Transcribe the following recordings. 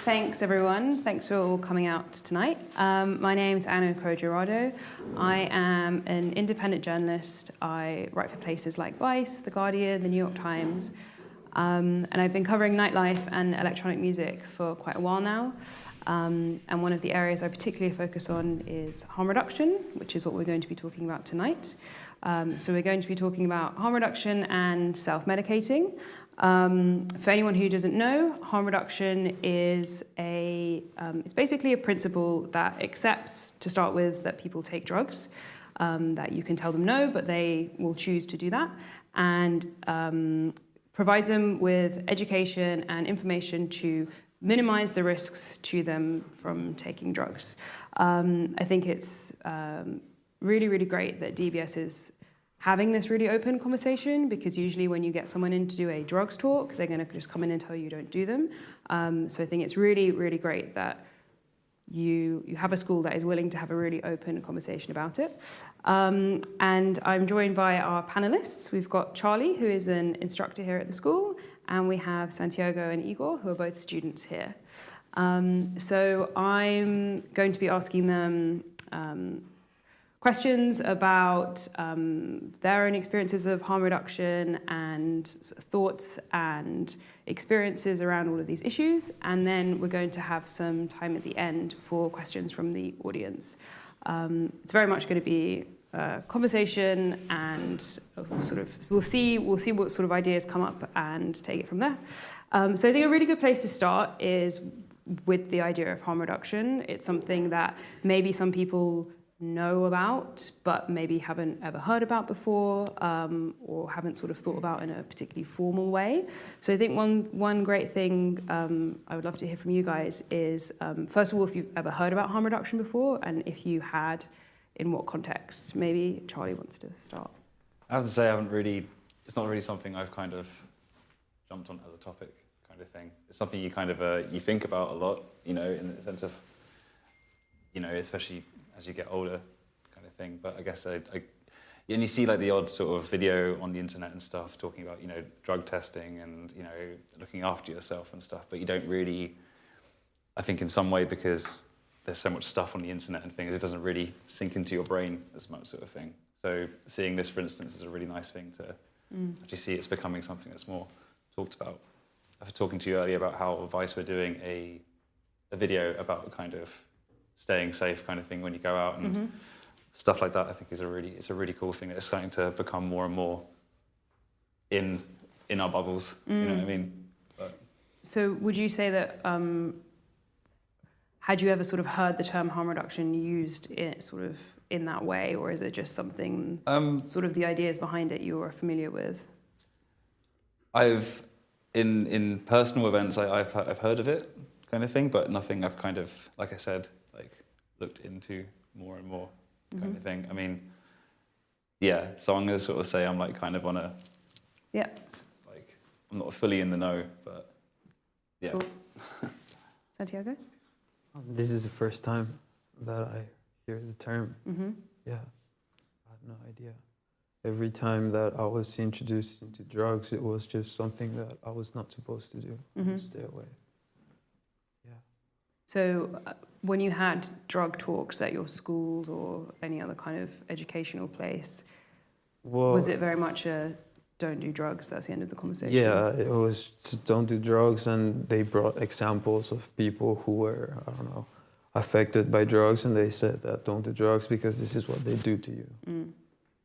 Thanks, everyone. Thanks for all coming out tonight. My name is Codrea-Rado. I am an independent journalist. I write for places like Vice, The Guardian, The New York Times. And I've been covering nightlife and electronic music for quite a while now. And one of the areas I particularly focus on is harm reduction, which is what we're going to be talking about tonight. So we're going to be talking about harm reduction and self-medicating. For anyone who doesn't know, harm reduction is it's basically a principle that accepts, to start with, that people take drugs, that you can tell them no, but they will choose to do that, and provides them with education and information to minimize the risks to them from taking drugs. I think it's really, really great that DBS is having this really open conversation, because usually when you get someone in to do a drugs talk, they're going to just come in and tell you don't do them. So I think it's really, really great that you have a school that is willing to have a really open conversation about it. And I'm joined by our panelists. We've got Charlie, who is an instructor here at the school, and we have Santiago and Igor, who are both students here. So I'm going to be asking them questions about their own experiences of harm reduction and thoughts and experiences around all of these issues. And then we're going to have some time at the end for questions from the audience. It's very much going to be a conversation, and we'll see what sort of ideas come up and take it from there. So I think a really good place to start is with the idea of harm reduction. It's something that maybe some people know about, but maybe haven't ever heard about before, or haven't sort of thought about in a particularly formal way. So I think one great thing I would love to hear from you guys is, first of all, if you've ever heard about harm reduction before, and if you had, in what context? Maybe Charlie wants to start. I have to say, it's not really something I've kind of jumped on as a topic kind of thing. It's something you kind of, you think about a lot, in the sense of, especially as you get older, kind of thing. But I guess and you see like the odd sort of video on the internet and stuff talking about, drug testing and, looking after yourself and stuff. But you don't really, I think in some way, because there's so much stuff on the internet and things, it doesn't really sink into your brain as much, sort of thing. So seeing this, for instance, is a really nice thing to actually see it's becoming something that's more talked about. I was talking to you earlier about how Vice were doing a video about kind of staying safe kind of thing when you go out, and stuff like that. I think it's a really cool thing that's starting to become more and more in our bubbles. You know what I mean? But, so would you say that had you ever sort of heard the term harm reduction used in that way, or is it just something sort of the ideas behind it you are familiar with? I've in personal events I've heard of it kind of thing, but nothing I've kind of, like I said, looked into more and more kind of thing. I mean, yeah, so I'm going to sort of say I'm kind of on a, I'm not fully in the know, but yeah. Cool. Santiago? This is the first time that I hear the term. Yeah, I had no idea. Every time that I was introduced into drugs, it was just something that I was not supposed to do and stay away. So when you had drug talks at your schools or any other kind of educational place, was it very much a don't do drugs, that's the end of the conversation? Yeah, it was just don't do drugs, and they brought examples of people who were, affected by drugs, and they said that don't do drugs because this is what they do to you.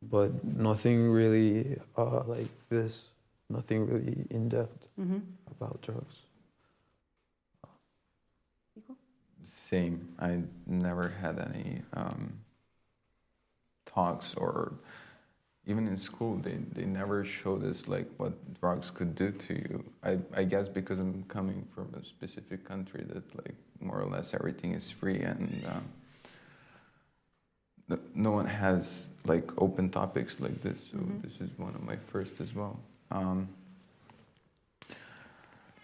But nothing really like this, nothing really in-depth about drugs. Same. I never had any talks, or even in school, they never showed us what drugs could do to you. I guess because I'm coming from a specific country that more or less everything is free, and no one has open topics like this. So this is one of my first as well.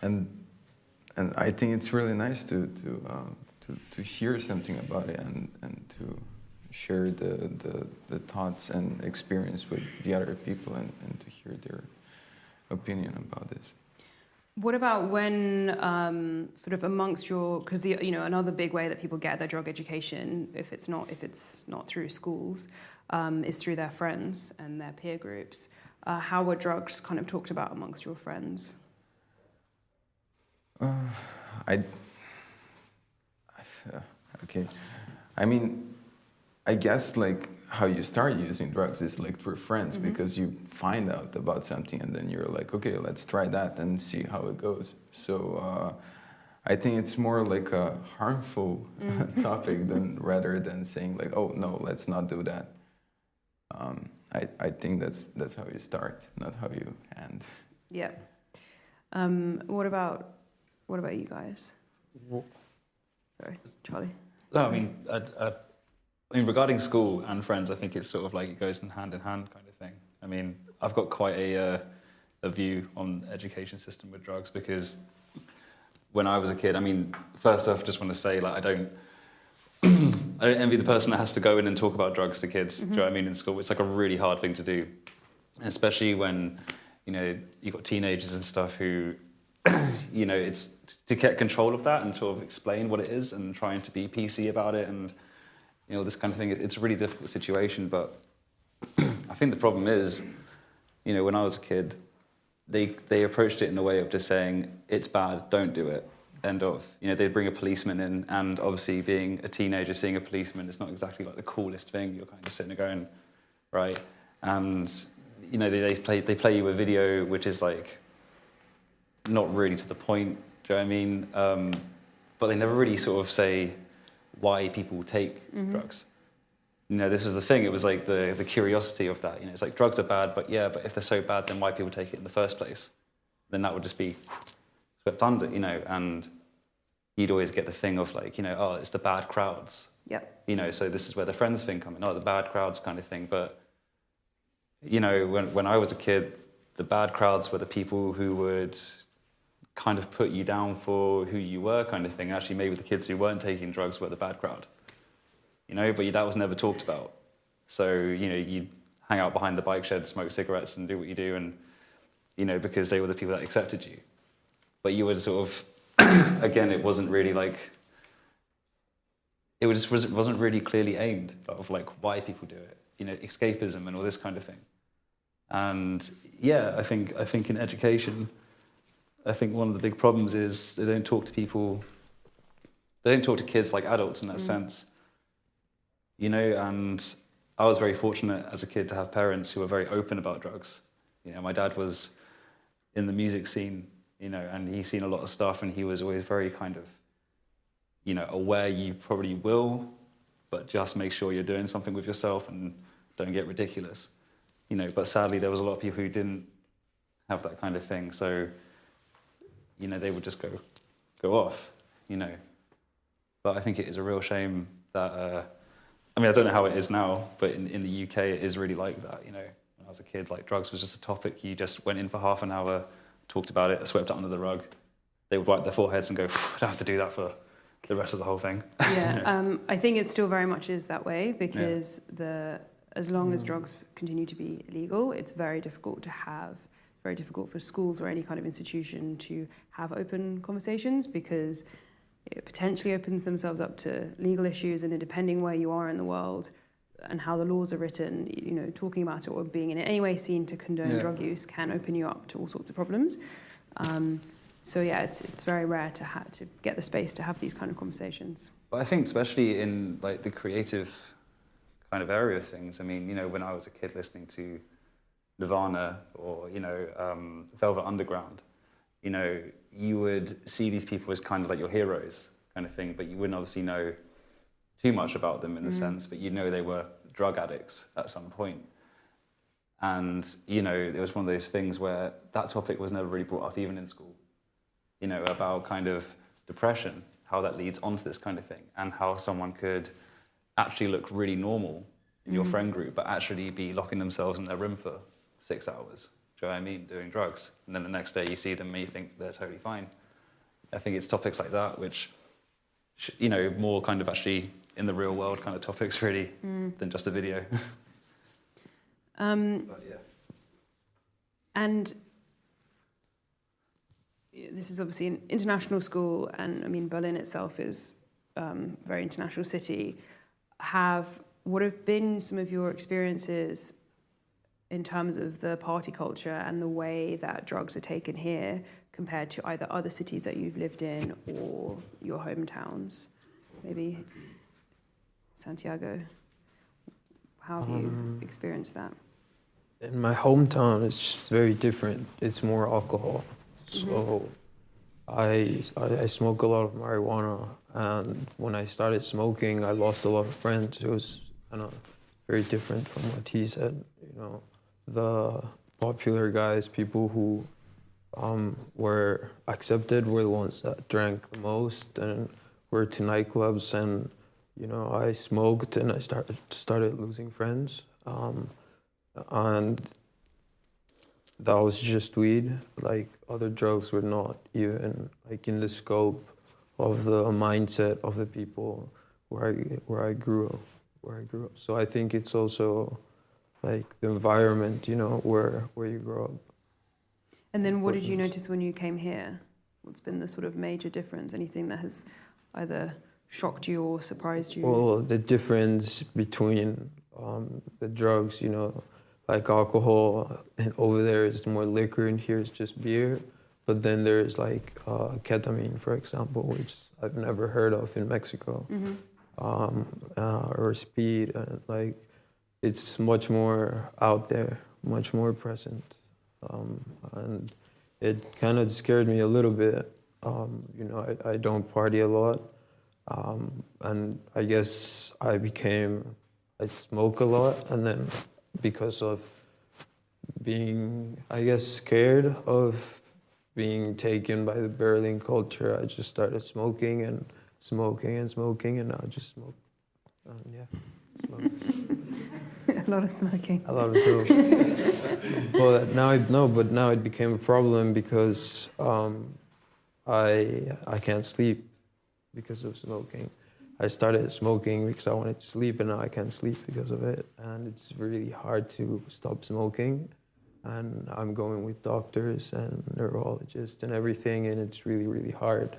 And I think it's really nice to hear something about it and to share the thoughts and experience with the other people and to hear their opinion about this. What about when sort of amongst your, because another big way that people get their drug education, if it's not through schools, is through their friends and their peer groups. How were drugs kind of talked about amongst your friends? Okay. I mean, I guess like how you start using drugs is like through friends, because you find out about something and then you're like, okay, let's try that and see how it goes. So I think it's more like a harmful topic rather than saying like, oh no, let's not do that. I think that's how you start, not how you end. Yeah. What about you guys? Sorry, Charlie. No, I mean, regarding school and friends, I think it's sort of like it goes hand in hand kind of thing. I mean, I've got quite a view on the education system with drugs, because when I was a kid, I mean, first off, just want to say, like, I don't envy the person that has to go in and talk about drugs to kids. Do you know what I mean? In school, it's like a really hard thing to do, especially when you've got teenagers and stuff who, it's to get control of that and sort of explain what it is and trying to be PC about it and this kind of thing. It's a really difficult situation, but I think the problem is, when I was a kid, they approached it in a way of just saying it's bad, don't do it. End of. They'd bring a policeman in, and obviously being a teenager, seeing a policeman, it's not exactly like the coolest thing. You're kind of sitting there going, right? And they play you a video which is like not really to the point. Do you know what I mean? But they never really sort of say why people take drugs. This was the thing. It was like the curiosity of that. It's like drugs are bad, but if they're so bad, then why people take it in the first place? Then that would just be swept under, and you'd always get the thing of like, oh, it's the bad crowds. Yep. So this is where the friends thing come in, the bad crowds kind of thing. But, when I was a kid, the bad crowds were the people who would kind of put you down for who you were kind of thing. Actually, maybe the kids who weren't taking drugs were the bad crowd, but that was never talked about. So, you'd hang out behind the bike shed, smoke cigarettes and do what you do, and, because they were the people that accepted you. But you would sort of, again, it wasn't really like, it wasn't really clearly aimed of like why people do it, escapism and all this kind of thing. And yeah, I think in education, I think one of the big problems is they don't talk to kids like adults in that sense. And I was very fortunate as a kid to have parents who were very open about drugs. My dad was in the music scene, and he's seen a lot of stuff, and he was always very kind of, aware you probably will, but just make sure you're doing something with yourself and don't get ridiculous. But sadly there was a lot of people who didn't have that kind of thing. So, they would just go off, But I think it is a real shame that, I don't know how it is now, but in the UK it is really like that, When I was a kid, like drugs was just a topic. You just went in for half an hour, talked about it, swept it under the rug. They would wipe their foreheads and go, I don't have to do that for the rest of the whole thing. Yeah, I think it still very much is that way, because as long as drugs continue to be illegal, it's very difficult for schools or any kind of institution to have open conversations, because it potentially opens themselves up to legal issues, and depending where you are in the world and how the laws are written, talking about it or being in any way seen to condone drug use can open you up to all sorts of problems. So yeah, it's very rare to get the space to have these kind of conversations. But I think especially in like the creative kind of area of things, when I was a kid listening to Nirvana or, Velvet Underground, you would see these people as kind of like your heroes kind of thing, but you wouldn't obviously know too much about them in the sense, but they were drug addicts at some point. And, it was one of those things where that topic was never really brought up even in school, about kind of depression, how that leads onto this kind of thing, and how someone could actually look really normal in your friend group, but actually be locking themselves in their room for 6 hours, do you know what I mean, doing drugs. And then the next day you see them and you think they're totally fine. I think it's topics like that which, more kind of actually in the real world kind of topics really than just a video. But yeah. And this is obviously an international school, and I mean Berlin itself is a very international city. What have been some of your experiences in terms of the party culture and the way that drugs are taken here compared to either other cities that you've lived in or your hometowns? Maybe Santiago, how have you experienced that? In my hometown, it's just very different. It's more alcohol. So I smoke a lot of marijuana, and when I started smoking, I lost a lot of friends. It was kind of very different from what he said. You know, the popular guys, people who were accepted, were the ones that drank the most and were to nightclubs. And you know, I smoked, and I started losing friends. And that was just weed. Like, other drugs were not even like in the scope of the mindset of the people where I grew up. So I think it's also like the environment, you know, where you grow up. And then what did you notice when you came here? What's been the sort of major difference? Anything that has either shocked you or surprised you? Well, the difference between the drugs, you know, like alcohol, and over there is more liquor, and here it's just beer. But then there's like ketamine, for example, which I've never heard of in Mexico, or speed, and like it's much more out there, much more present, and it kind of scared me a little bit. You know, I don't party a lot, and I guess I smoke a lot, and then because of being, I guess, scared of being taken by the Berlin culture, I just started smoking, and now I just smoke. Smoke. A lot of smoking. A lot of smoking. But now it became a problem because I can't sleep because of smoking. I started smoking because I wanted to sleep, and now I can't sleep because of it. And it's really hard to stop smoking. And I'm going with doctors and neurologists and everything, and it's really, really hard.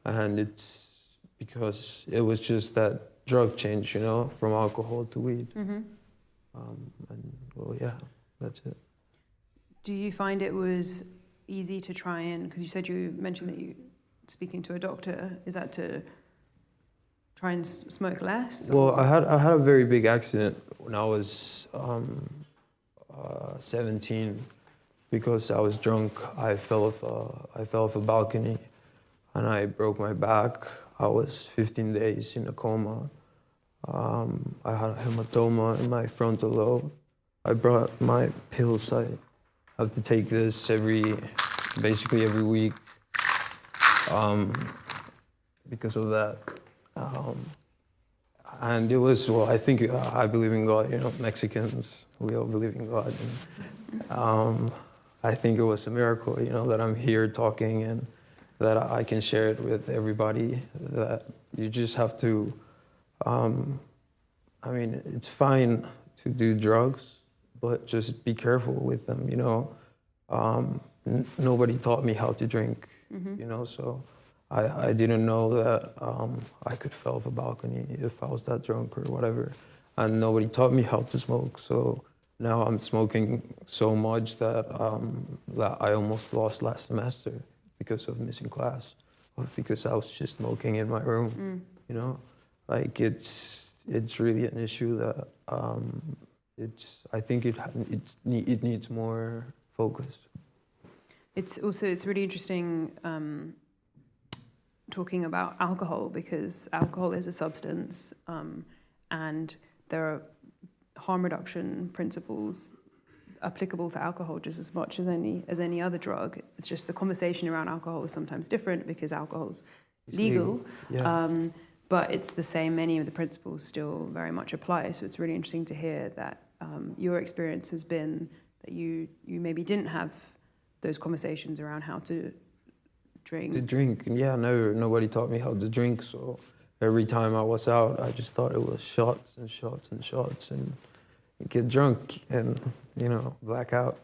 And it's because it was just that drug change, you know, from alcohol to weed. And well, yeah, that's it. Do you find it was easy to try and, because you mentioned that you speaking to a doctor, is that to try and smoke less? Well, I had a very big accident when I was 17 because I was drunk. I fell off a balcony and I broke my back. I was 15 days in a coma. I had a hematoma in my frontal lobe. I brought my pills. I have to take this basically every week because of that. And it was, well, I believe in God, you know, Mexicans, we all believe in God. And, I think it was a miracle, you know, that I'm here talking and that I can share it with everybody, that you just have to, I mean, it's fine to do drugs, but just be careful with them, you know. Nobody taught me how to drink, you know, so I didn't know that I could fall off a balcony if I was that drunk or whatever. And nobody taught me how to smoke. So now I'm smoking so much that I almost lost last semester because of missing class, or because I was just smoking in my room. You know, like it's really an issue that I think it needs more focus. It's really interesting talking about alcohol, because alcohol is a substance, and there are harm reduction principles applicable to alcohol just as much as any other drug. It's just the conversation around alcohol is sometimes different because alcohol is legal. Yeah. But it's the same. Many of the principles still very much apply. So it's really interesting to hear that your experience has been that you maybe didn't have those conversations around how to drink. To drink, yeah, nobody taught me how to drink. So every time I was out, I just thought it was shots and shots and shots, and get drunk and, you know, black out.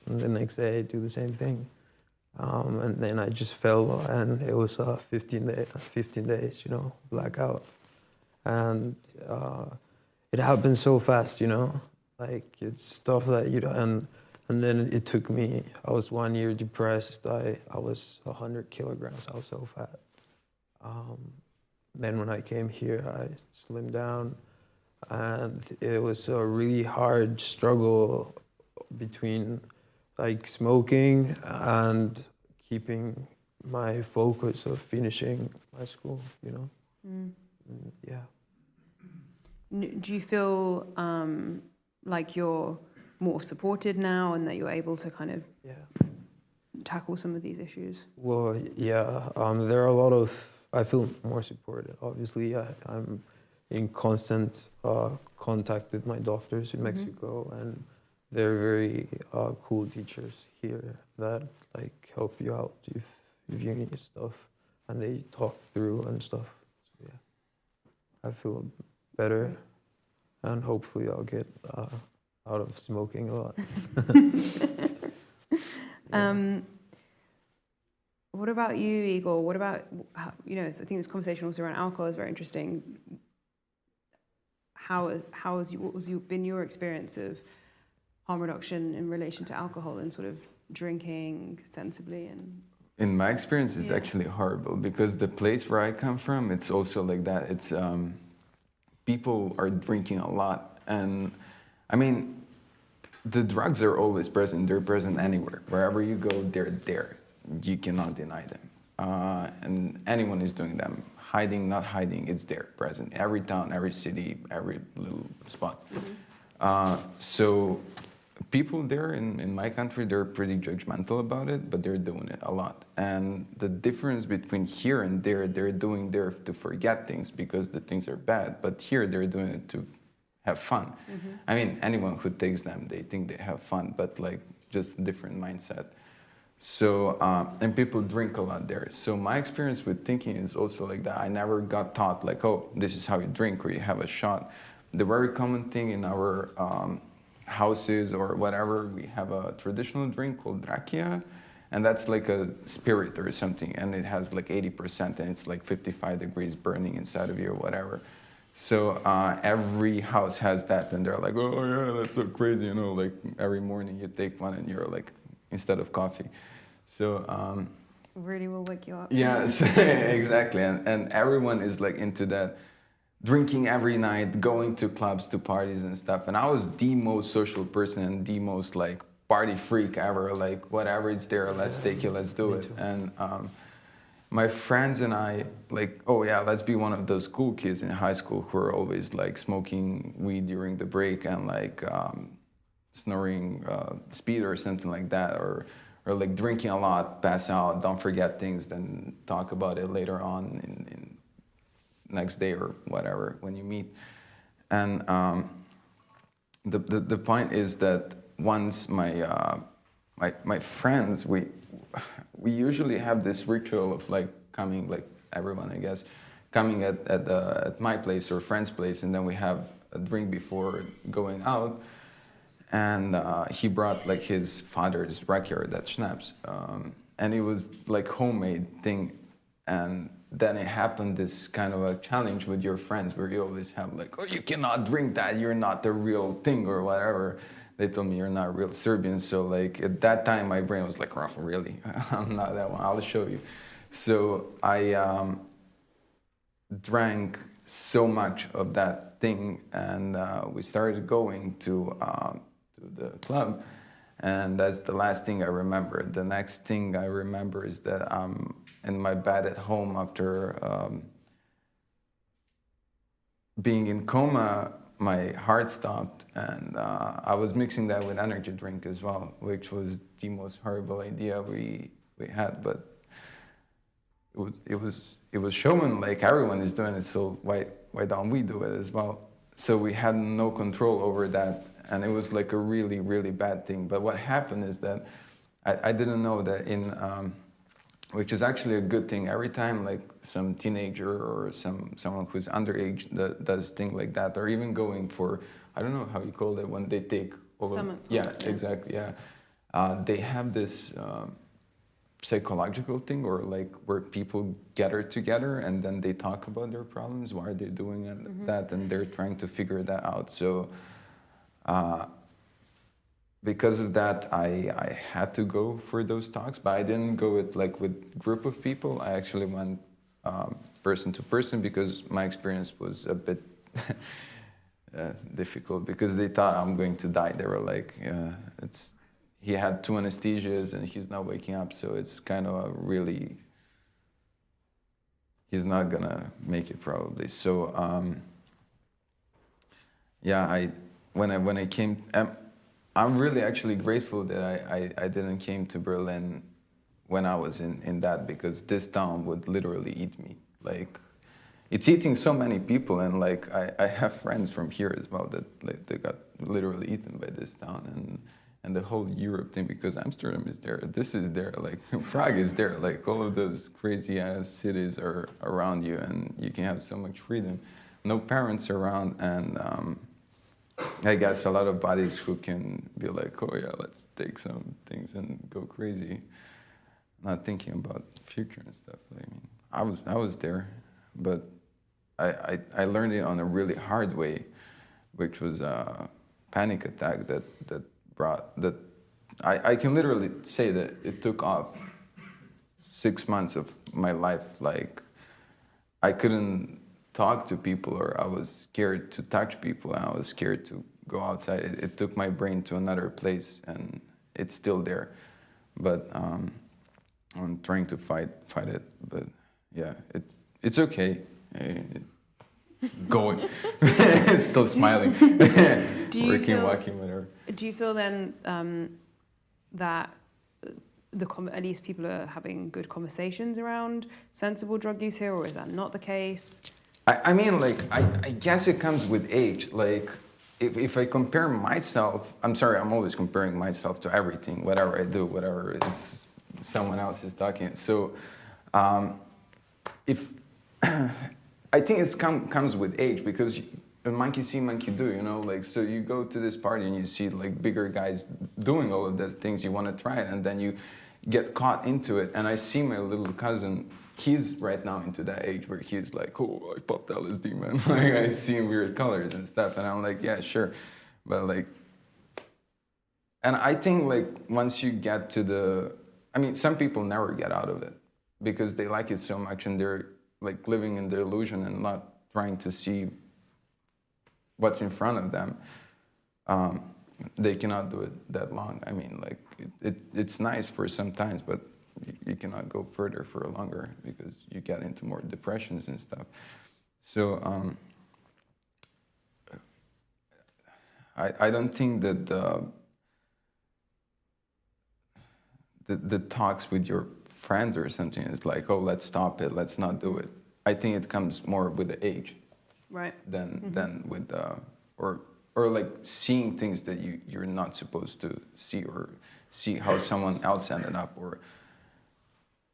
And the next day, do the same thing. And then I just fell, and it was 15 days, you know, blackout. And it happened so fast, you know, like it's stuff that you don't, and then it took me, I was 1 year depressed. I was 100 kilograms, I was so fat. Then when I came here, I slimmed down, and it was a really hard struggle between like smoking and keeping my focus of finishing my school, you know. Yeah. Do you feel like you're more supported now and that you're able to kind of tackle some of these issues? Well, yeah, there are a lot of, I feel more supported. Obviously, I'm in constant contact with my doctors in Mexico, and they're very cool teachers here that like help you out if you need stuff, and they talk through and stuff. So, yeah, I feel better, and hopefully I'll get out of smoking a lot. What about you, Igor? What about, you know, I think this conversation also around alcohol is very interesting. What was been your experience of harm reduction in relation to alcohol and sort of drinking sensibly? And in my experience, it's actually horrible, because the place where I come from, it's also like that. It's people are drinking a lot, and I mean, the drugs are always present. They're present anywhere. Wherever you go, they're there. You cannot deny them. And anyone is doing them. Hiding, not hiding, it's there, present. Every town, every city, every little spot. So people there in my country, they're pretty judgmental about it, but they're doing it a lot. And the difference between here and there, they're doing there to forget things because the things are bad, but here they're doing it to have fun. I mean, anyone who takes them, they think they have fun, but like just different mindset. So, and people drink a lot there. So my experience with thinking is also like that. I never got taught like, oh, this is how you drink or you have a shot. The very common thing in our houses or whatever, we have a traditional drink called rakia, and that's like a spirit or something, and it has like 80% and it's like 55 degrees burning inside of you or whatever. So every house has that, and they're like, oh yeah, that's so crazy, you know, like every morning you take one and you're like, instead of coffee. So really will wake you up. Yeah, exactly. And everyone is like into that, drinking every night, going to clubs, to parties and stuff. And I was the most social person and the most like party freak ever. Like whatever it's there, let's take it, let's do it. And my friends and I, like, oh yeah, let's be one of those cool kids in high school who are always like smoking weed during the break and like snoring speed or something like that, or like drinking a lot, pass out, don't forget things, then talk about it later on in next day or whatever when you meet. And the point is that once my friends, we usually have this ritual of like coming, like everyone I guess, coming at my place or friend's place, and then we have a drink before going out. And he brought like his father's rakia, that schnapps, and it was like homemade thing. And then it happened this kind of a challenge with your friends where you always have like, oh, you cannot drink that, you're not the real thing or whatever. They told me you're not real Serbian. So like at that time my brain was like, oh, really? I'm not that one, I'll show you. So I drank so much of that thing, and we started going to the club, and that's the last thing I remember. The next thing I remember is that I'm in my bed at home after being in coma. My heart stopped, and I was mixing that with energy drink as well, which was the most horrible idea we had. But it was shown like everyone is doing it, so why don't we do it as well? So we had no control over that. And it was like a really, really bad thing. But what happened is that I didn't know that which is actually a good thing. Every time like some teenager or someone who's underage that does things like that, or even going for, I don't know how you call it, when they take over. Stomach. Yeah, exactly, yeah. They have this psychological thing, or like where people gather together and then they talk about their problems, why are they doing it, that, and they're trying to figure that out. So because of that, I had to go for those talks, but I didn't go with group of people. I actually went person to person, because my experience was a bit difficult, because they thought I'm going to die. They were like, he had 2 anesthesias and he's not waking up, so it's kind of really, he's not gonna make it probably. So yeah, when I came, I'm really actually grateful that I didn't came to Berlin when I was in that, because this town would literally eat me. Like, it's eating so many people, and like I have friends from here as well that like they got literally eaten by this town, and the whole Europe thing, because Amsterdam is there, this is there, like Prague is there, like all of those crazy ass cities are around you, and you can have so much freedom. No parents around, and I guess a lot of bodies who can be like, oh yeah, let's take some things and go crazy, not thinking about future and stuff. I mean, I was there, but I learned it on a really hard way, which was a panic attack that brought that. I can literally say that it took off 6 months of my life. Like, I couldn't talk to people, or I was scared to touch people, and I was scared to go outside. It took my brain to another place, and it's still there. But I'm trying to fight it. But yeah, it's okay. Going, still smiling, working, walking, whatever. Do you feel then that at least people are having good conversations around sensible drug use here, or is that not the case? I mean, like, I guess it comes with age. Like, if I compare myself, I'm sorry, I'm always comparing myself to everything, whatever I do, whatever it's someone else is talking. So, if I think it comes with age, because a monkey see, monkey do, you know? Like, so you go to this party and you see like bigger guys doing all of those things, you want to try it, and then you get caught into it. And I see my little cousin, he's right now into that age where he's like, oh, I popped LSD, man. Like, I see weird colors and stuff, and I'm like, yeah, sure. But like, and I think like once you get to I mean, some people never get out of it because they like it so much, and they're like living in the illusion and not trying to see what's in front of them. They cannot do it that long. I mean, like, it's nice for some times, but you cannot go further for longer because you get into more depressions and stuff. So I don't think that the talks with your friends or something is like, oh, let's stop it, let's not do it. I think it comes more with the age, right? Than with or like seeing things that you're not supposed to see, or see how someone else ended up,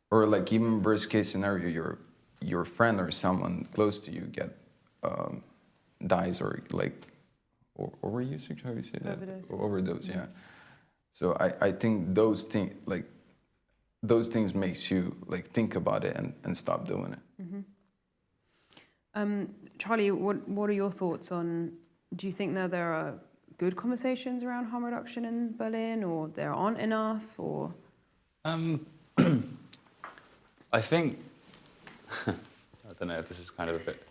or like even worst case scenario, your friend or someone close to you get dies, or like overuse, how you say that? Overdose, yeah. So I think those things makes you like think about it and stop doing it. Charlie, what are your thoughts on? Do you think that there are good conversations around harm reduction in Berlin, or there aren't enough, or? I think, I don't know if this is kind of a bit,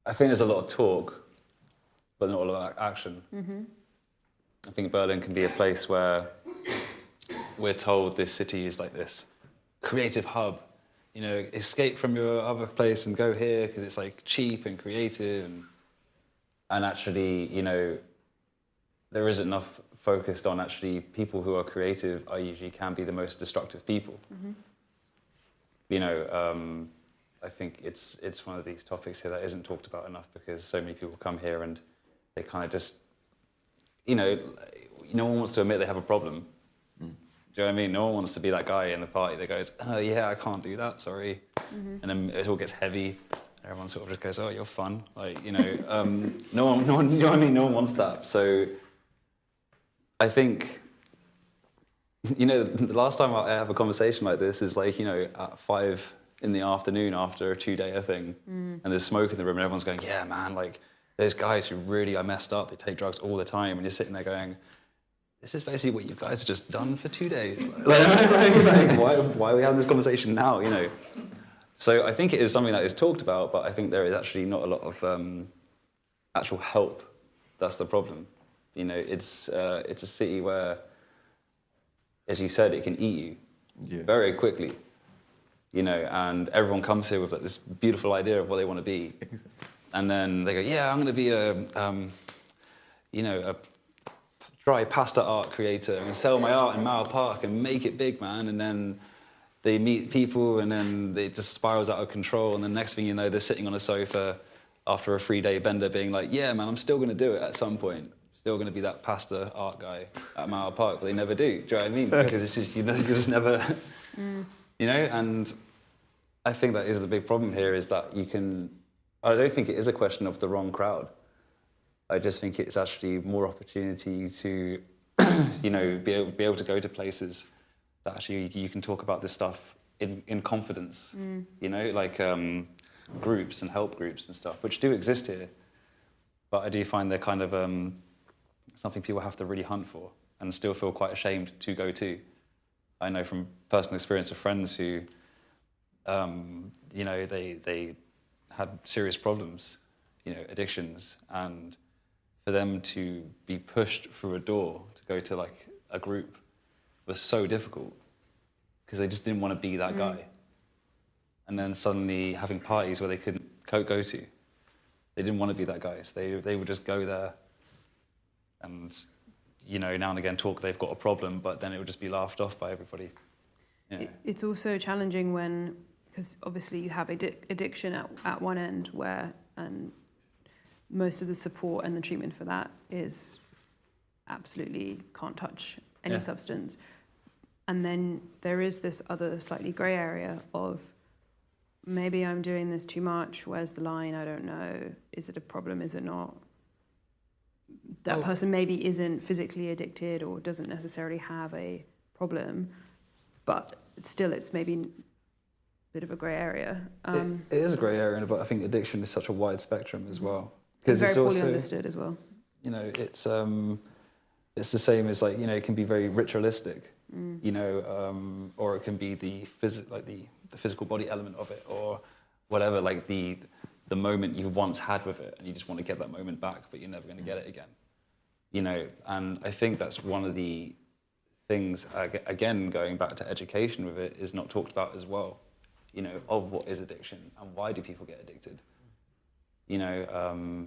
I think there's a lot of talk, but not a lot of action. I think Berlin can be a place where we're told this city is like this creative hub, you know, escape from your other place and go here because it's like cheap and creative, and actually, you know, there isn't enough focused on actually people who are creative are usually can be the most destructive people. You know, I think it's one of these topics here that isn't talked about enough because so many people come here and they kind of just, you know, no one wants to admit they have a problem. Do you know what I mean? No one wants to be that guy in the party that goes, oh yeah, I can't do that, sorry. And then it all gets heavy. Everyone sort of just goes, oh, you're fun. Like, you know, no one, you know what I mean? No one wants that. So I think You know, the last time I have a conversation like this is like, you know, at 5 in the afternoon after a 2-day thing, and there's smoke in the room, and everyone's going, yeah, man, like, those guys who really are messed up, they take drugs all the time, and you're sitting there going, this is basically what you guys have just done for 2 days. Why are we having this conversation now, you know? So I think it is something that is talked about, but I think there is actually not a lot of actual help. That's the problem. You know, it's a city where, as you said, it can eat you very quickly. You know, and everyone comes here with like, this beautiful idea of what they want to be. Exactly. And then they go, yeah, I'm going to be a dry pasta art creator and sell my art in Mile Park and make it big, man. And then they meet people and then it just spirals out of control. And the next thing you know, they're sitting on a sofa after a 3-day bender being like, yeah, man, I'm still going to do it at some point. Still going to be that pasta art guy at Mile Park, but they never do. Do you know what I mean? Because it's just, you just never, you know? And I think that is the big problem here is that I don't think it is a question of the wrong crowd. I just think it's actually more opportunity to, you know, be able to go to places that actually you can talk about this stuff in confidence, you know, like groups and help groups and stuff, which do exist here. But I do find they're kind of something people have to really hunt for and still feel quite ashamed to go to. I know from personal experience of friends who, you know, they had serious problems, you know, addictions, and for them to be pushed through a door to go to like a group was so difficult because they just didn't want to be that guy. And then suddenly having parties where they couldn't go to, they didn't want to be that guy, so they would just go there and, you know, now and again talk they've got a problem, but then it would just be laughed off by everybody. You know. It's also challenging when, because obviously you have addiction at one end where, and most of the support and the treatment for that is absolutely can't touch any substance. And then there is this other slightly grey area of maybe I'm doing this too much, where's the line, I don't know, is it a problem, is it not? That person maybe isn't physically addicted or doesn't necessarily have a problem, but still it's maybe a bit of a grey area. It is a grey area, but I think addiction is such a wide spectrum as well. Because very it's poorly also understood as well. You know, it's the same as like, you know, it can be very ritualistic, you know, or it can be the physical body element of it, or whatever, like the moment you once had with it, and you just want to get that moment back, but you're never going to get it again. You know, and I think that's one of the things, again, going back to education with it, is not talked about as well, you know, of what is addiction and why do people get addicted. You know,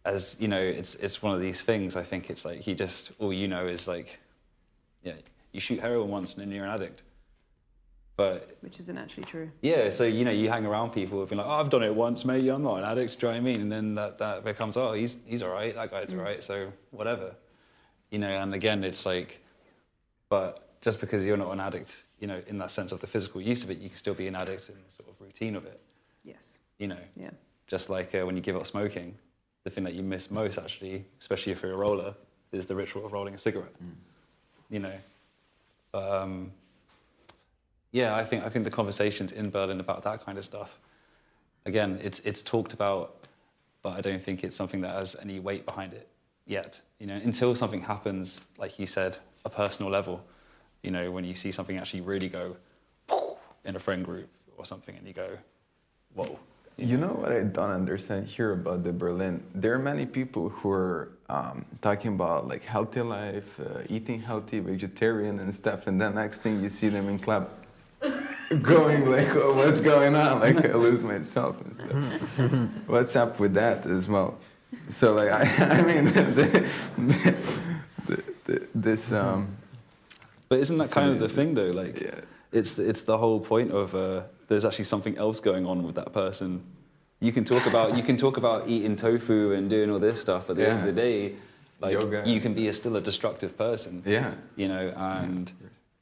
as you know, it's one of these things. I think it's like all you know is like, yeah, you shoot heroin once and then you're an addict. But which isn't actually true. Yeah, so you know, you hang around people who've been like, oh, I've done it once, mate. I'm not an addict. Do you know what I mean? And then that becomes, oh, he's all right. That guy's all right. So whatever, you know. And again, it's like, but just because you're not an addict, you know, in that sense of the physical use of it, you can still be an addict in the sort of routine of it. Yes. You know. Yeah. Just like when you give up smoking, the thing that you miss most, actually, especially if you're a roller, is the ritual of rolling a cigarette. You know. Yeah, I think the conversations in Berlin about that kind of stuff, again, it's talked about, but I don't think it's something that has any weight behind it yet. You know, until something happens, like you said, a personal level. You know, when you see something actually really go in a friend group or something, and you go, whoa. You know what I don't understand here about the Berlin? There are many people who are talking about like healthy life, eating healthy, vegetarian and stuff, and then next thing you see them in club going like, oh, what's going on? Like I lose myself and stuff. What's up with that as well? So like I mean, this. But isn't that kind of the thing though? Like, yeah. It's the whole point of there's actually something else going on with that person. You can talk about eating tofu and doing all this stuff, but at the end of the day, like yoga, you can be still a destructive person. Yeah. You know, and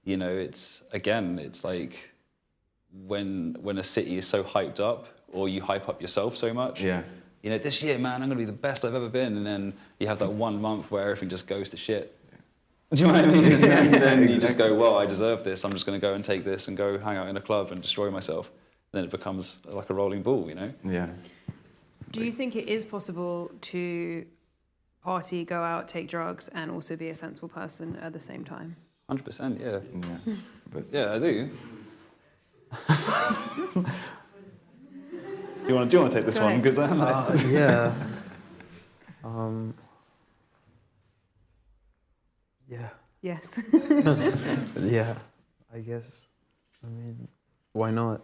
you know, it's like when a city is so hyped up, or you hype up yourself so much. Yeah. You know, this year, man, I'm gonna be the best I've ever been, and then you have that 1 month where everything just goes to shit. Do you know what I mean? And then you just go, well, I deserve this. I'm just going to go and take this and go hang out in a club and destroy myself. And then it becomes like a rolling ball, you know? Yeah. Do you think it is possible to party, go out, take drugs, and also be a sensible person at the same time? 100%, yeah. Yeah. But Yeah, I do. Do you want to take this Go one? ahead. Because Yeah. Yeah. Yes. Yeah. I guess. I mean, why not?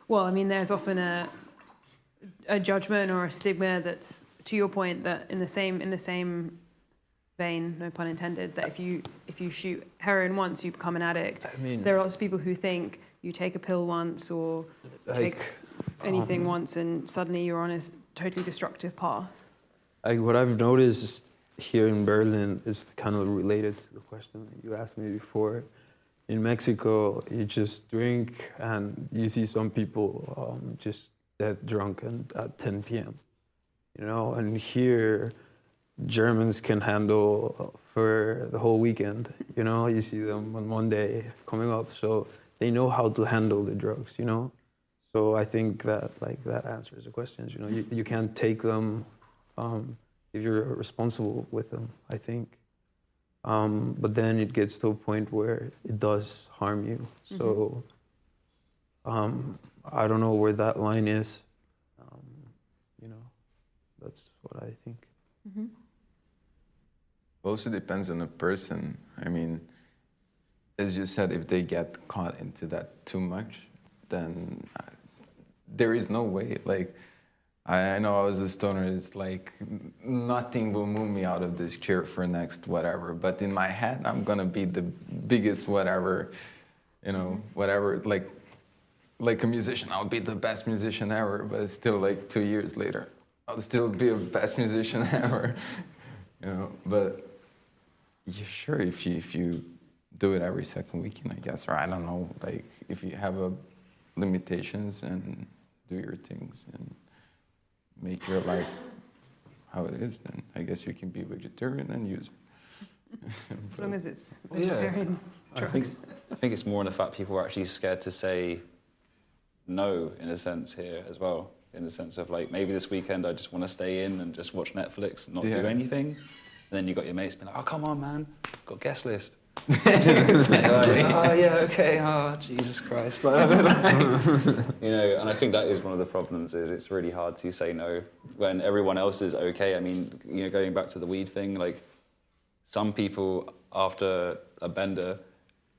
Well, I mean, there's often a judgment or a stigma that's, to your point, that in the same vein, no pun intended, that if you shoot heroin once, you become an addict. I mean, There are lots of people who think you take a pill once or take anything once and suddenly you're on a totally destructive path. what I've noticed here in Berlin is kind of related to the question that you asked me before. In Mexico, you just drink and you see some people just dead drunk and at 10 p.m. You know, and here Germans can handle for the whole weekend. You know, you see them on Monday coming up, so they know how to handle the drugs. You know, so I think that that answers the questions. You know, you can't take them if you're responsible with them, I think. But then it gets to a point where it does harm you. So I don't know where that line is. You know, that's what I think. Mm-hmm. also depends on the person. I mean, as you said, if they get caught into that too much, then there is no way. Like, I know I was a stoner. It's like nothing will move me out of this chair for next whatever. But in my head, I'm gonna be the biggest whatever, you know, whatever. Like a musician, I'll be the best musician ever. But it's still like 2 years later, I'll still be the best musician ever. You know, but yeah, sure, if you do it every second weekend, I guess, or I don't know, like if you have limitations and do your things and make your life how it is, then I guess you can be vegetarian and use it. As long as it's Yeah. vegetarian I drugs. think it's more in the fact people are actually scared to say no, in a sense, here as well. In the sense of like, maybe this weekend I just want to stay in and just watch Netflix and not do anything. And then you got your mates being like, oh, come on, man, got a guest list. Like, oh, yeah, okay, oh, Jesus Christ. You know, and I think that is one of the problems, is it's really hard to say no when everyone else is okay. I mean, you know, going back to the weed thing, like some people after a bender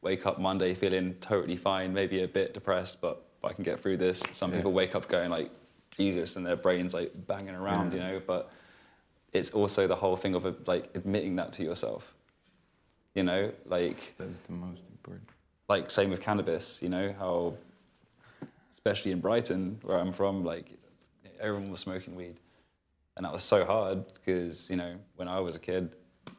wake up Monday feeling totally fine, maybe a bit depressed, but I can get through this. Some people wake up going like, Jesus, and their brain's like banging around, you know, but it's also the whole thing of like admitting that to yourself, you know, like That's the most important. like same with cannabis, you know, how especially in Brighton where I'm from, like everyone was smoking weed, and that was so hard because, you know, when I was a kid,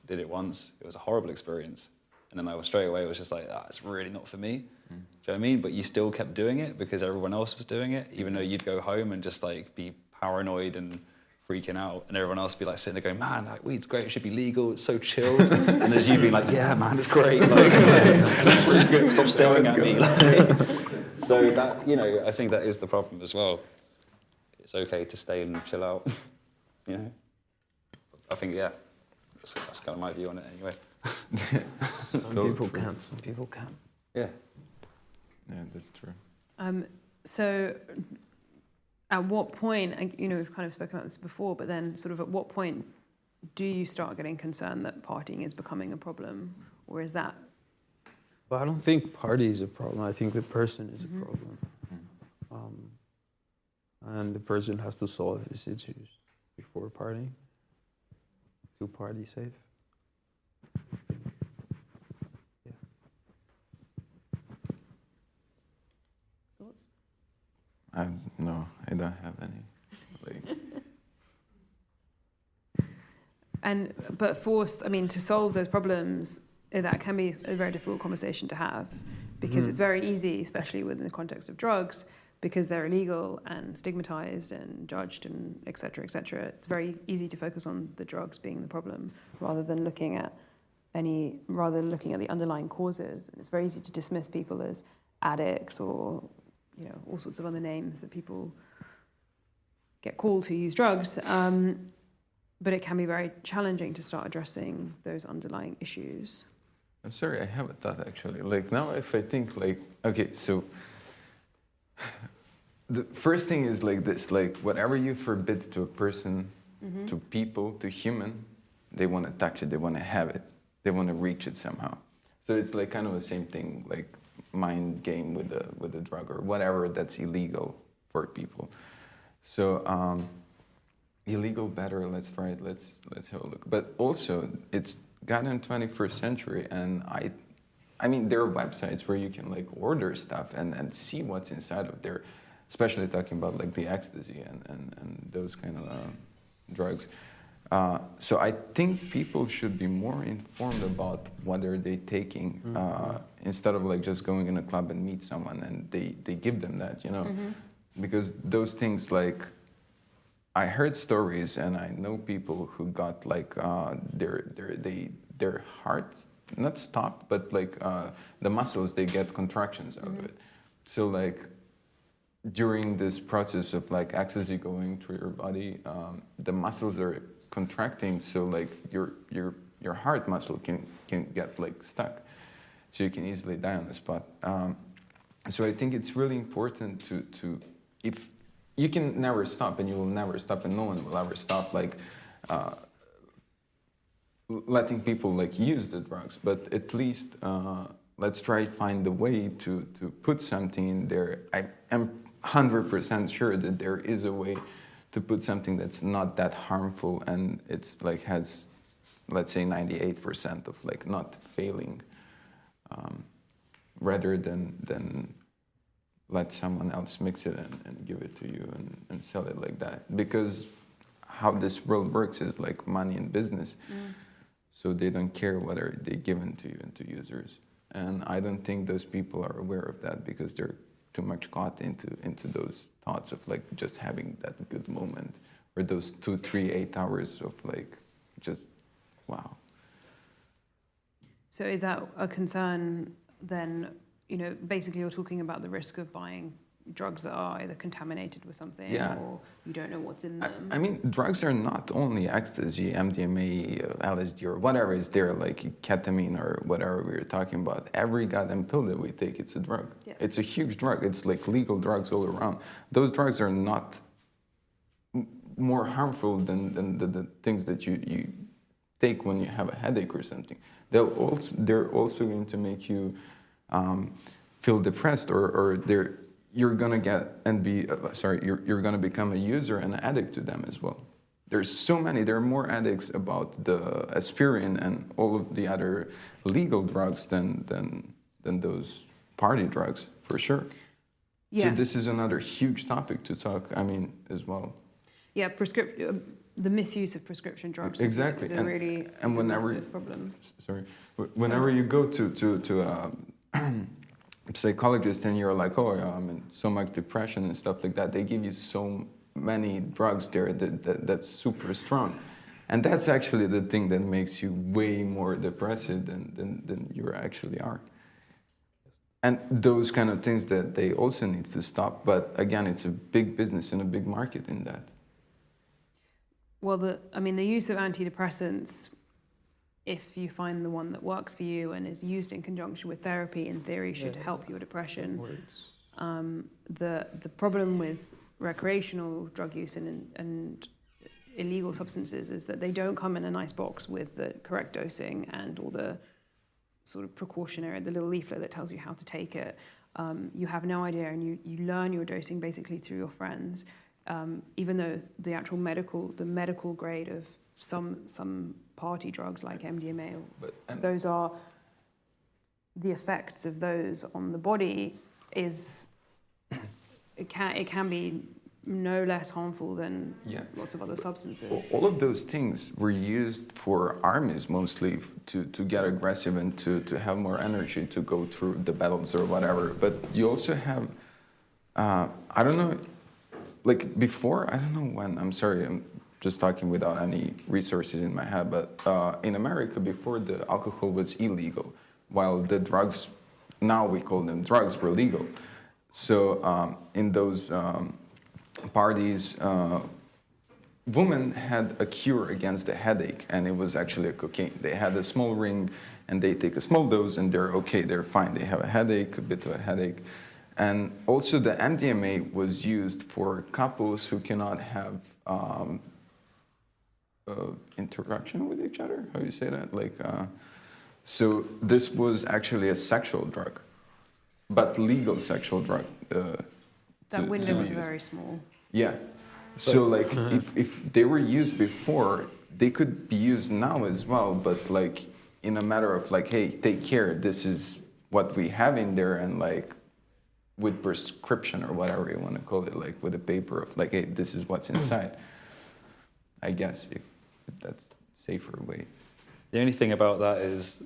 did it once, it was a horrible experience, and then I was straight away, it was just like, it's really not for me. Do you know what I mean? But you still kept doing it because everyone else was doing it, even though you'd go home and just like be paranoid and freaking out, and everyone else would be like sitting there going, man, like weed's great, it should be legal, it's so chill. And there's you being like, yeah, man, it's great. Like, stop staring at me. Like, so that, you know, I think that is the problem as well. It's okay to stay and chill out, you know? I think, yeah, that's kind of my view on it anyway. Some people can't, some people can't. Yeah. Yeah, that's true. So at what point, you know, we've kind of spoken about this before, but then sort of at what point do you start getting concerned that partying is becoming a problem? Or is that... But I don't think party is a problem. I think the person is a problem. And the person has to solve his issues before partying to party safe. Yeah. Thoughts? No, I don't have any. Like, But I mean, to solve those problems, that can be a very difficult conversation to have, because it's very easy, especially within the context of drugs, because they're illegal and stigmatized and judged and et cetera, it's very easy to focus on the drugs being the problem rather than looking at the underlying causes. And it's very easy to dismiss people as addicts or, all sorts of other names that people get called who use drugs. But it can be very challenging to start addressing those underlying issues. I'm sorry, I have a thought actually. Like now if I think like, okay, so the first thing is like this, like whatever you forbid to a person, to people, to human, they want to touch it, they want to have it, they want to reach it somehow. So it's like kind of the same thing, like mind game with the drug or whatever that's illegal for people. So illegal, better, let's try it, let's have a look. But also it's gotten 21st century, and I mean there are websites where you can like order stuff and see what's inside of there, especially talking about like the ecstasy and those kind of drugs. So I think people should be more informed about what are they taking, instead of like just going in a club and meet someone and they give them that, because those things, like I heard stories and I know people who got like their heart not stopped, but like the muscles, they get contractions out of it. So like during this process of like ecstasy going through your body, the muscles are contracting, so like your heart muscle can get like stuck, so you can easily die on the spot. So I think it's really important to if you can never stop, and you will never stop, and no one will ever stop like letting people like use the drugs, but at least let's try to find a way to put something in there. I am 100% sure that there is a way to put something that's not that harmful, and it's like has, let's say, 98% of like not failing, rather than let someone else mix it and give it to you and sell it like that. Because how this world works is like money and business. So they don't care whether they give it to you and to users. And I don't think those people are aware of that because they're too much caught into those thoughts of like just having that good moment, or those 2, 3, 8 hours of like just wow. So is that a concern then? Basically you're talking about the risk of buying drugs that are either contaminated with something, or you don't know what's in them. I mean, drugs are not only ecstasy, MDMA, LSD, or whatever is there, like ketamine or whatever we were talking about. Every goddamn pill that we take, it's a drug. Yes. It's a huge drug. It's like legal drugs all around. Those drugs are not more harmful than the things that you take when you have a headache or something. They're also going to make you feel depressed, or you're gonna get and be you're gonna become a user and an addict to them as well. There's so many. There are more addicts about the aspirin and all of the other legal drugs than those party drugs, for sure. Yeah. So this is another huge topic to talk. I mean, as well. Yeah, the misuse of prescription drugs exactly. is a really massive problem. Sorry, whenever you go to psychologist and you're like, oh, yeah, I'm in so much depression and stuff like that, they give you so many drugs there that's super strong. And that's actually the thing that makes you way more depressive than you actually are. And those kind of things that they also need to stop. But again, it's a big business and a big market in that. Well, the use of antidepressants, if you find the one that works for you and is used in conjunction with therapy, in theory should help your depression. The problem with recreational drug use and illegal substances is that they don't come in a nice box with the correct dosing and all the sort of precautionary, the little leaflet that tells you how to take it. You have no idea, and you learn your dosing basically through your friends, even though the actual medical grade of some party drugs like MDMA, those are the effects of those on the body it can be no less harmful than lots of other substances. All of those things were used for armies mostly to get aggressive and to have more energy to go through the battles or whatever. But you also have I don't know, like before, I don't know when, I'm sorry, I'm just talking without any resources in my head, but in America before the alcohol was illegal, while the drugs, now we call them drugs, were legal. So in those parties, women had a cure against the headache, and it was actually a cocaine. They had a small ring, and they take a small dose, and they're okay, they're fine. They have a headache, a bit of a headache. And also the MDMA was used for couples who cannot have interaction with each other. How do you say that? Like, so this was actually a sexual drug, but legal sexual drug. That window was use. very small. Yeah. So like, if they were used before, they could be used now as well, but like in a matter of like, hey, take care, this is what we have in there, and like with prescription or whatever you want to call it, like with a paper of like, hey, this is what's inside. I guess if that's a safer way. The only thing about that is,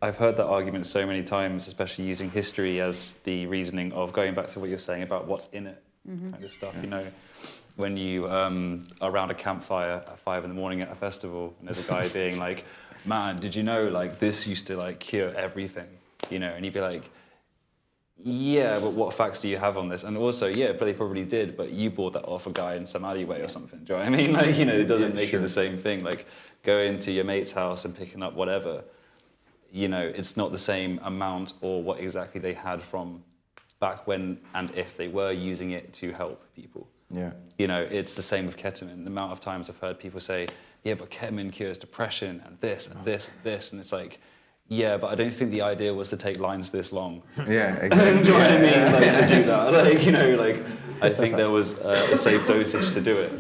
I've heard that argument so many times, especially using history as the reasoning of going back to what you're saying about what's in it, kind of stuff. You know, when you are around a campfire at 5 a.m. at a festival, and there's a guy being like, "Man, did you know like this used to like cure everything?" You know, and you'd be like, "Yeah, but what facts do you have on this?" And also, yeah, but they probably did, but you bought that off a guy in some alleyway or something. Do you know what I mean? Like, you know, it doesn't make it the same thing. Like going to your mate's house and picking up whatever. You know, it's not the same amount or what exactly they had from back when and if they were using it to help people. Yeah. You know, it's the same with ketamine. The amount of times I've heard people say, yeah, but ketamine cures depression and this and this and this. And it's like, yeah, but I don't think the idea was to take lines this long. Yeah, exactly. Do you know what I mean? Like, to do that. Like, you know, like, I think there was a safe dosage to do it.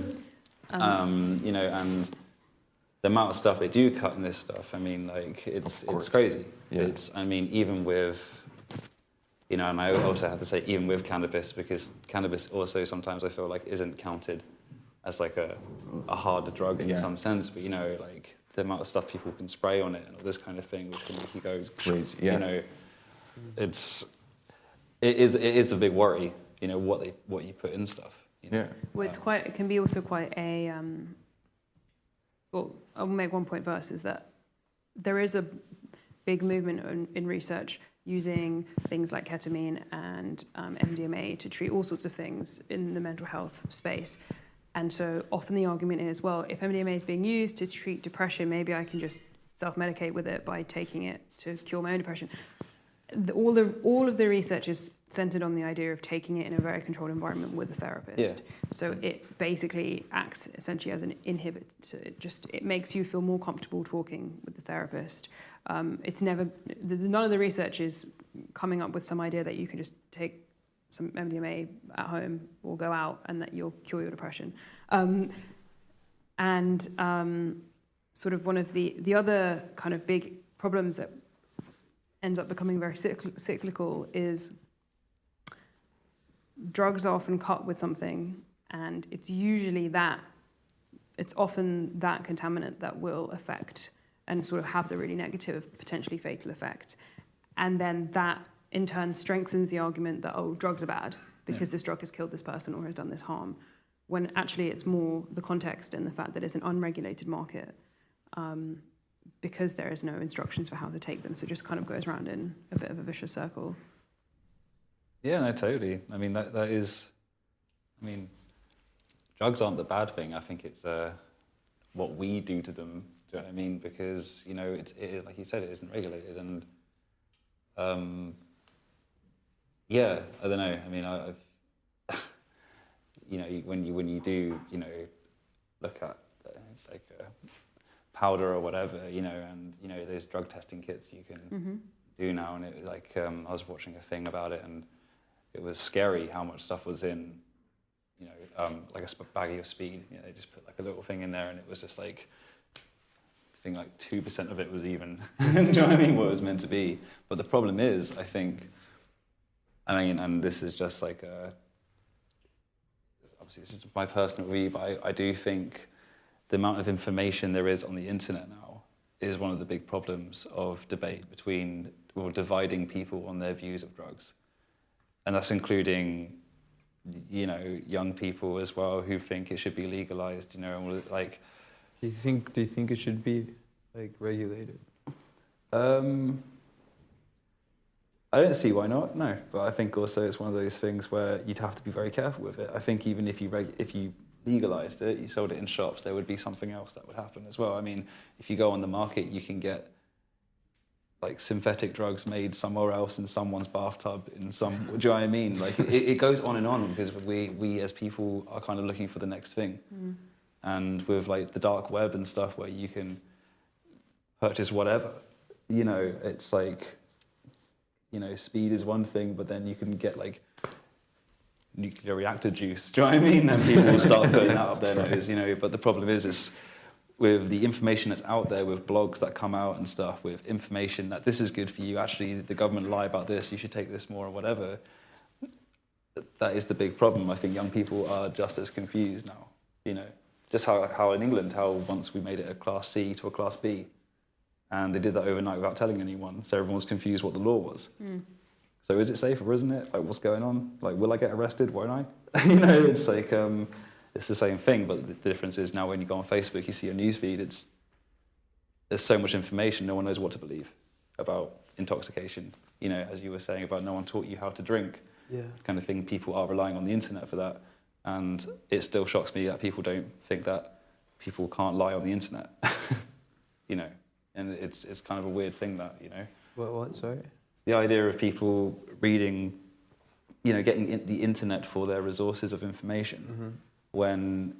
You know, and the amount of stuff they do cut in this stuff, I mean, like, it's crazy. Yeah. It's, I mean, even with, you know, and I also have to say, even with cannabis, because cannabis also sometimes I feel like isn't counted as like a harder drug in some sense, but, you know, like the amount of stuff people can spray on it and all this kind of thing, which can make you go crazy. Yeah. You know, it is a big worry, you know, what you put in stuff. You know? Yeah. Well, it can be also quite a, well, I'll make one point first, is that there is a big movement in research using things like ketamine and MDMA to treat all sorts of things in the mental health space. And so often the argument is, well, if MDMA is being used to treat depression, maybe I can just self-medicate with it by taking it to cure my own depression. All of the research is centered on the idea of taking it in a very controlled environment with a therapist. Yeah. So it basically acts essentially as an inhibitor. It makes you feel more comfortable talking with the therapist. It's never, none of the research is coming up with some idea that you can just take some MDMA at home or go out and that you'll cure your depression. Sort of one of the other kind of big problems that ends up becoming very cyclical is drugs are often cut with something, and it's often that contaminant that will affect and sort of have the really negative, potentially fatal effect. And then that in turn strengthens the argument that, oh, drugs are bad because this drug has killed this person or has done this harm, when actually it's more the context and the fact that it's an unregulated market, because there is no instructions for how to take them. So it just kind of goes around in a bit of a vicious circle. Yeah, no, totally. I mean, that is, I mean, drugs aren't the bad thing. I think it's what we do to them. Do you know what I mean? Because, you know, it is, like you said, it isn't regulated. And, yeah, I don't know. I mean, I've, you know, when you do, you know, look at like powder or whatever, you know, and, you know, there's drug testing kits you can do now. And it like, I was watching a thing about it, and it was scary how much stuff was in, you know, like a baggie of speed. You know, they just put like a little thing in there, and it was just like, I think like 2% of it was even, do you know what I mean, what it was meant to be. But the problem is, I think, I mean, and this is just like obviously this is my personal view, but I do think the amount of information there is on the internet now is one of the big problems of debate between, or dividing people on their views of drugs. And that's including you know, young people as well who think it should be legalized, you know, and like. Do you think it should be like regulated? I don't see why not, no. But I think also it's one of those things where you'd have to be very careful with it. I think even if you legalized it, you sold it in shops, there would be something else that would happen as well. I mean, if you go on the market, you can get like synthetic drugs made somewhere else in someone's bathtub in some, do you know what I mean? Like it goes on and on because we as people are kind of looking for the next thing. Mm. And with like the dark web and stuff where you can purchase whatever, you know, it's like, you know, speed is one thing, but then you can get like nuclear reactor juice, do you know what I mean? And people will start putting that up their nose, you know, but the problem is with the information that's out there, with blogs that come out and stuff, with information that this is good for you, actually the government lie about this, you should take this more or whatever, that is the big problem. I think young people are just as confused now, you know. Just how in England, how once we made it a Class C to a Class B, and they did that overnight without telling anyone, so everyone's confused what the law was. Mm. So is it safe or isn't it? Like, what's going on? Like, will I get arrested? Won't I? You know, it's like, it's the same thing, but the difference is now when you go on Facebook, you see a news feed, there's so much information, no one knows what to believe about intoxication. You know, as you were saying about no one taught you how to drink, kind of thing, people are relying on the internet for that. And it still shocks me that people don't think that people can't lie on the internet, you know. And it's kind of a weird thing that, you know. What? Sorry? The idea of people reading, you know, getting the internet for their resources of information, when,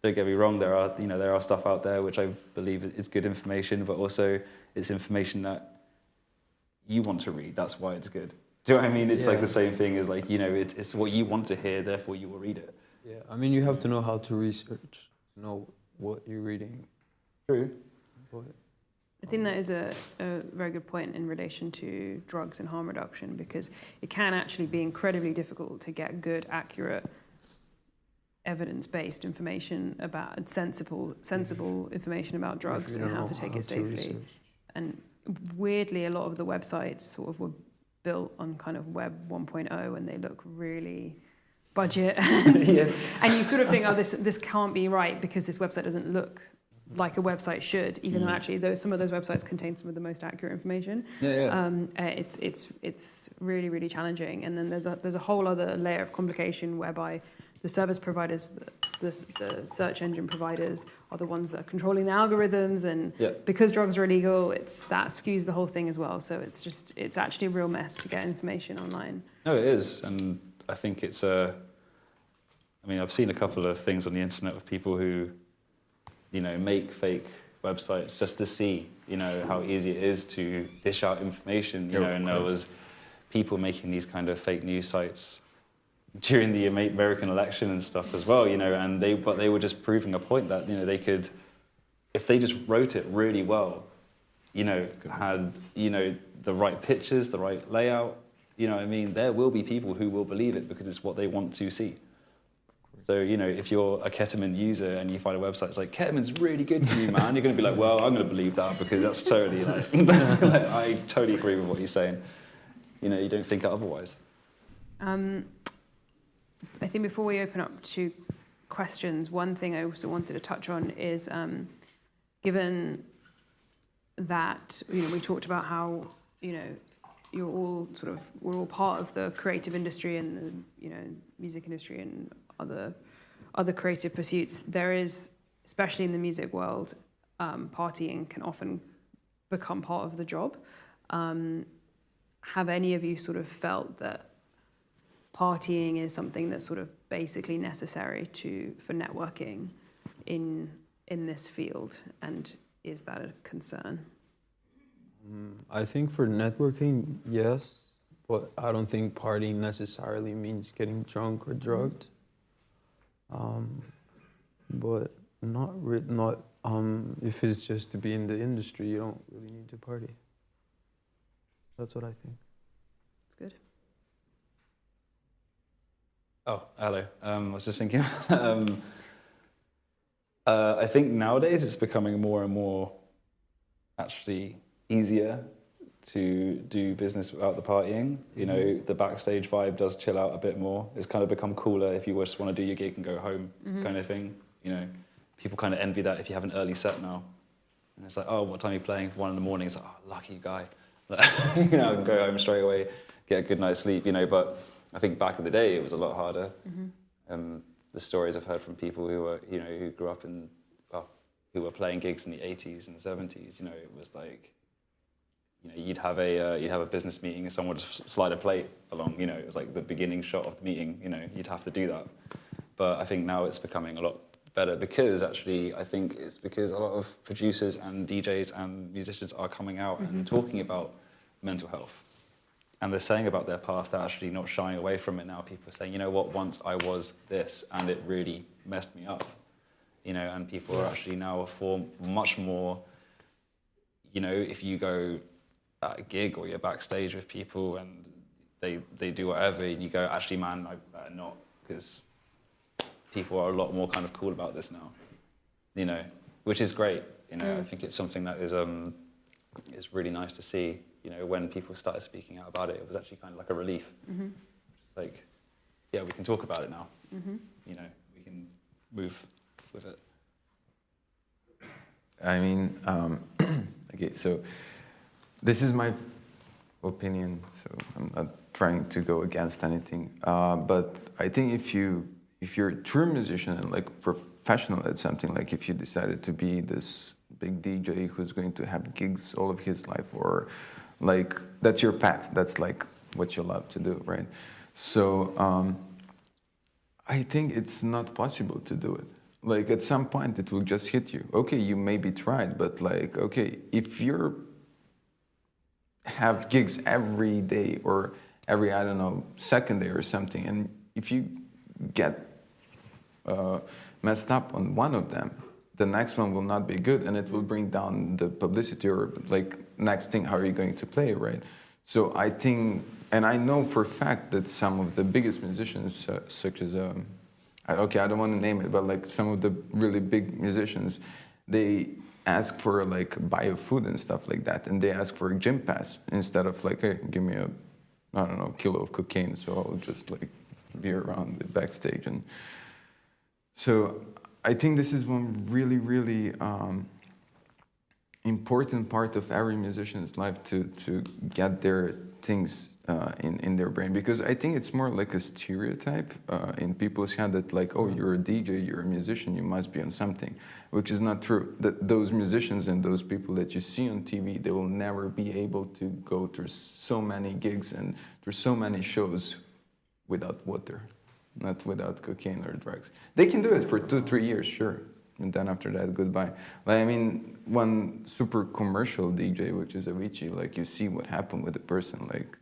don't get me wrong, there are stuff out there which I believe is good information, but also it's information that you want to read. That's why it's good. Do you know what I mean? It's like the same thing as like, you know, it's what you want to hear, therefore you will read it. Yeah, I mean, you have to know how to research, know what you're reading. True. But, I think that is a very good point in relation to drugs and harm reduction, because it can actually be incredibly difficult to get good, accurate, evidence-based information about sensible information about drugs and how to take it safely. And weirdly, a lot of the websites sort of were built on kind of Web 1.0, and they look really budget, and you sort of think, oh, this can't be right because this website doesn't look like a website should, even though actually some of those websites contain some of the most accurate information. It's really, really challenging. And then there's a whole other layer of complication whereby the service providers, the search engine providers are the ones that are controlling the algorithms, and because drugs are illegal, that skews the whole thing as well. So it's actually a real mess to get information online. No, it is, and I think I mean, I've seen a couple of things on the internet of people who, you know, make fake websites just to see, you know, how easy it is to dish out information, you know, and there was people making these kind of fake news sites during the American election and stuff as well, you know, and they were just proving a point that, you know, they could, if they just wrote it really well, you know, had, you know, the right pictures, the right layout, you know what I mean, there will be people who will believe it because it's what they want to see. So, you know, if you're a ketamine user and you find a website that's like, ketamine's really good to you, man, you're going to be like, well, I'm going to believe that because that's totally like, I totally agree with what he's saying. You know, you don't think otherwise. I think before we open up to questions, one thing I also wanted to touch on is, given that, you know, we talked about how, you know, we're all part of the creative industry and the, you know, music industry and other creative pursuits. There is, especially in the music world, partying can often become part of the job. Have any of you sort of felt that partying is something that's sort of basically necessary for networking in this field, and is that a concern? I think for networking, yes, but I don't think partying necessarily means getting drunk or drugged. But not if it's just to be in the industry, you don't really need to party. That's what I think. That's good. Oh, hello. I was just thinking, I think nowadays it's becoming more and more actually easier to do business without the partying. You know, the backstage vibe does chill out a bit more. It's kind of become cooler if you just want to do your gig and go home, kind of thing. You know, people kind of envy that if you have an early set now. And it's like, oh, what time are you playing? 1 in the morning. It's like, oh, lucky guy. You know, I can go home straight away, get a good night's sleep, you know. But I think back in the day, it was a lot harder. The stories I've heard from people who were, you know, who grew up in, well, who were playing gigs in the 80s and 70s, you know, it was like, you know, you'd have a business meeting and someone would just slide a plate along, you know, it was like the beginning shot of the meeting, you know, you'd have to do that. But I think now it's becoming a lot better because actually I think it's because a lot of producers and DJs and musicians are coming out and talking about mental health. And they're saying about their past, they're actually not shying away from it now. People are saying, you know what, once I was this and it really messed me up. You know, and people are actually now much more, you know, if you go at a gig or you're backstage with people and they do whatever and you go, actually, man, I better not, because people are a lot more kind of cool about this now, you know, which is great. You know, I think it's something that is really nice to see. You know, when people started speaking out about it, it was actually kind of like a relief. It's like, yeah, we can talk about it now. You know, we can move with it. I mean, okay, so this is my opinion, so I'm not trying to go against anything. But I think if you're a true musician and like professional at something, like if you decided to be this big DJ who's going to have gigs all of his life, or like that's your path, that's like what you love to do, right? So I think it's not possible to do it. Like at some point it will just hit you. Okay, you maybe tried, but like, okay, if you have gigs every day or every, I don't know, second day or something, and if you get messed up on one of them, the next one will not be good and it will bring down the publicity, or like next thing, how are you going to play, right? So I think, and I know for a fact that some of the biggest musicians, such as, okay, I don't want to name it, but like some of the really big musicians, they ask for like bio food and stuff like that, and they ask for a gym pass instead of like, hey, give me a, I don't know, kilo of cocaine, so I'll just like be around the backstage. And so I think this is one really, really important part of every musician's life to get their things in their brain, because I think it's more like a stereotype in people's head that like, oh, you're a DJ, you're a musician, you must be on something, which is not true. That those musicians and those people that you see on TV, they will never be able to go through so many gigs and through so many shows without water, not without cocaine or drugs. They can do it for 2-3 years, sure. And then after that, goodbye. Like, I mean, one super commercial DJ, which is Avicii, like you see what happened with the person. Like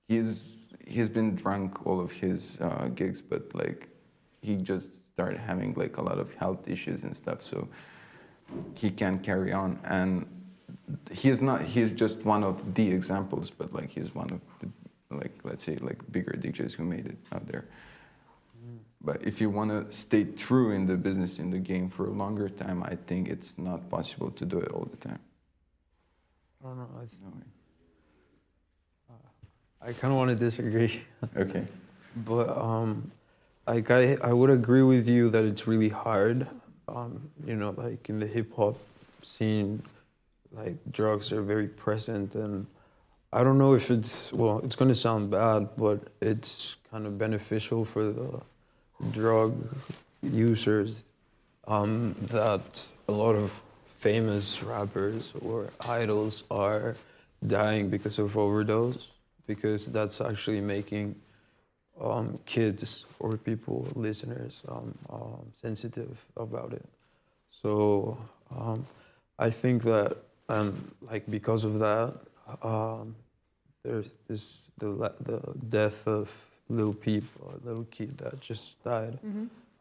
he's been drunk all of his gigs, but like he just started having like a lot of health issues and stuff. So he can't carry on. And he's just one of the examples, but like he's one of the, like, let's say like bigger DJs who made it out there. But if you want to stay true in the business, in the game for a longer time, I think it's not possible to do it all the time. I don't know. I kind of want to disagree. Okay. But I would agree with you that it's really hard. You know, like in the hip hop scene, like drugs are very present, and I don't know if it's, well, it's going to sound bad, but it's kind of beneficial for the drug users that a lot of famous rappers or idols are dying because of overdose, because that's actually making kids or people, listeners, sensitive about it. So I think that, like because of that, there's the death of Lil Peep, a little kid that just died.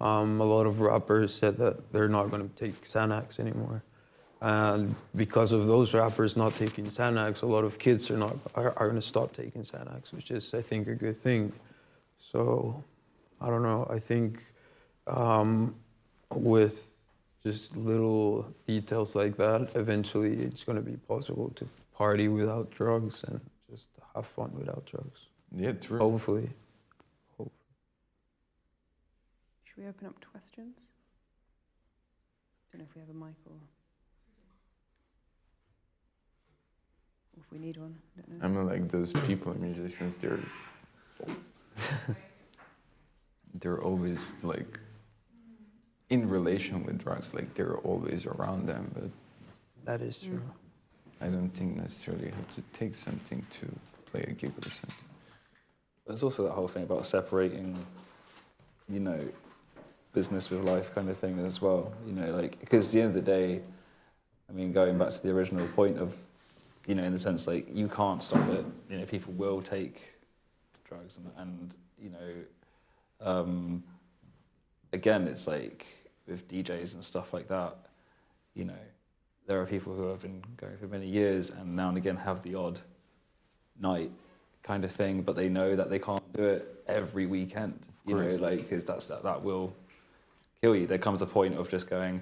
A lot of rappers said that they're not going to take Xanax anymore. And because of those rappers not taking Xanax, a lot of kids are going to stop taking Xanax, which is, I think, a good thing. So, I don't know. I think with just little details like that, eventually it's going to be possible to party without drugs and just have fun without drugs. Yeah, true. Hopefully. Should we open up to questions? Don't know if we have a mic or if we need one. I don't know. I mean, like those people, musicians, they're always like in relation with drugs, like they're always around them, but That is true. I don't think necessarily you have to take something to play a gig or something. There's also that whole thing about separating, you know, business with life kind of thing as well. You know, like, because at the end of the day, I mean, going back to the original point of, you know, in the sense like you can't stop it. You know, people will take drugs and you know, again, it's like with DJs and stuff like that. You know, there are people who have been going for many years and now and again have the odd night kind of thing, but they know that they can't do it every weekend. You know, like, because that will kill you. There comes a point of just going,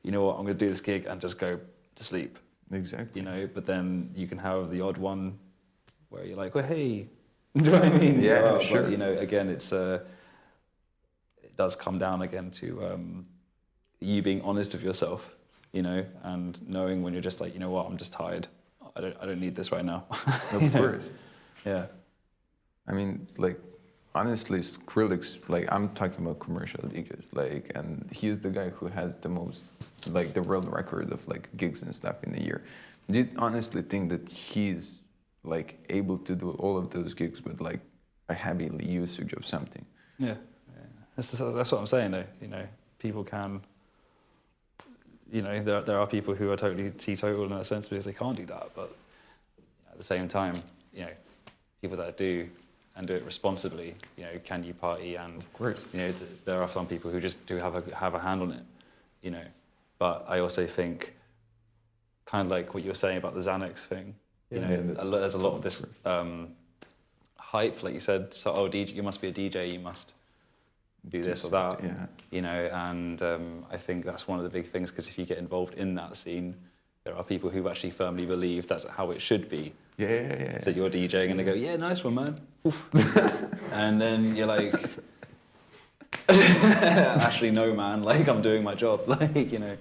you know what, I'm going to do this gig and just go to sleep. Exactly. You know, but then you can have the odd one where you're like, well, hey, do you know what I mean? Yeah, sure. But, you know, again, it does come down again to you being honest with yourself, you know, and knowing when you're just like, you know what, I'm just tired. I don't need this right now. Of course. Yeah. I mean, like, honestly, Skrillex, like, I'm talking about commercial DJs, like, and he's the guy who has the most, like, the world record of, like, gigs and stuff in a year. Do you honestly think that he's, like, able to do all of those gigs with, like, a heavy usage of something? Yeah. That's what I'm saying, though. You know, people can, you know, there are people who are totally teetotal in that sense because they can't do that, but at the same time, you know, people that do and do it responsibly, you know, can you party? And of course, you know, there are some people who just do have a hand on it, you know. But I also think, kind of like what you were saying about the Xanax thing, you know, there's a lot of this hype, like you said. So, oh, DJ, you must be a DJ, you must do this or that, you know. And I think that's one of the big things, because if you get involved in that scene, there are people who actually firmly believe that's how it should be. Yeah. So you're DJing and they go, yeah, nice one, man. And then you're like, actually, no, man, like, I'm doing my job, like, you know.